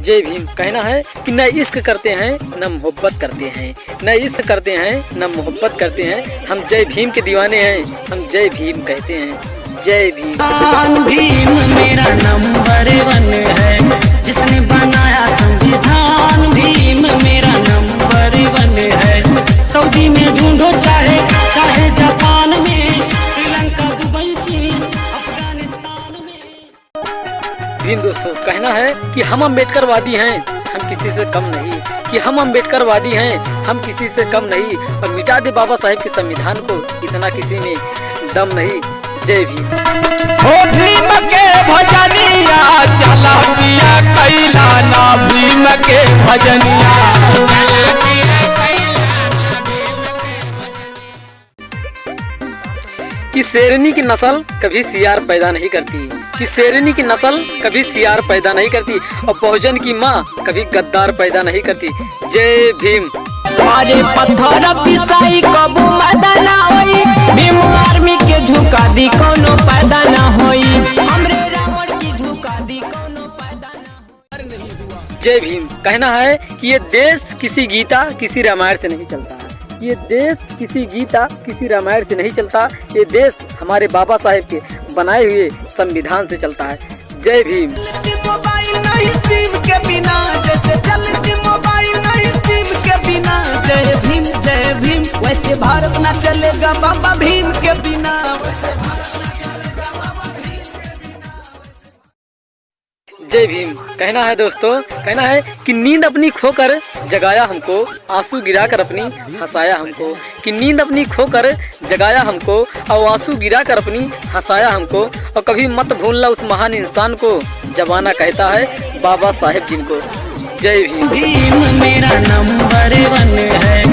जय भीम कहना है कि न इश्क करते हैं न मोहब्बत करते हैं, न इश्क करते हैं न मोहब्बत करते हैं, हम जय भीम के दीवाने हैं, हम जय भीम कहते हैं। जय भीम। भीम मेरा नंबर 1 है, जिसने बनाया संविधान। भीम मेरा नंबर 1 है, सऊदी में ढूंढो चाहे चाहे जापान में, श्रीलंका दुबई चीन अफगानिस्तान में। भीम दोस्तों कहना है कि हम अम्बेडकरवादी हैं, हम किसी से कम नहीं, कि हम अम्बेडकरवादी हैं, हम किसी से कम नहीं, और मिटा दे बाबा साहेब के संविधान को, इतना किसी में दम नहीं। जय भीम। हो भीम के भजनिया चला पिया कैला ना, भीम के भजनिया कि शेरनी की नस्ल कभी सियार पैदा नहीं करती, कि शेरनी की नस्ल कभी सियार पैदा नहीं करती, और बहुजन की माँ कभी गद्दार पैदा नहीं करती। जय भीम। अरे पत्थर पिसाई कबू मैदान ना होई, भीम आर्मी के झुका दी कोनो पैदा ना होई, हमरे रावण की झुका दी कोनो पैदा ना। जय भीम कहना है कि ये देश किसी गीता किसी रामायण से नहीं चलता है, ये देश किसी गीता किसी रामायण से नहीं चलता, ये देश हमारे बाबा साहेब के बनाए हुए संविधान से चलता है। जय भीम। मोबाइल नहीं सिम के बिना, जैसे चलती मोबाइल नहीं सिम के बिना। जय भीम वैसे भारत ना चलेगा बाबा भीम के बिना। जय भीम कहना है दोस्तों, कहना है कि नींद अपनी खोकर जगाया हमको, आंसू गिराकर अपनी हंसाया हमको, कि नींद अपनी खोकर जगाया हमको और आंसू गिराकर अपनी हंसाया हमको, और कभी मत भूलना उस महान इंसान को, जमाना कहता है बाबा साहेब जिनको। जय भीम। भीम मेरा नंबर 1 है,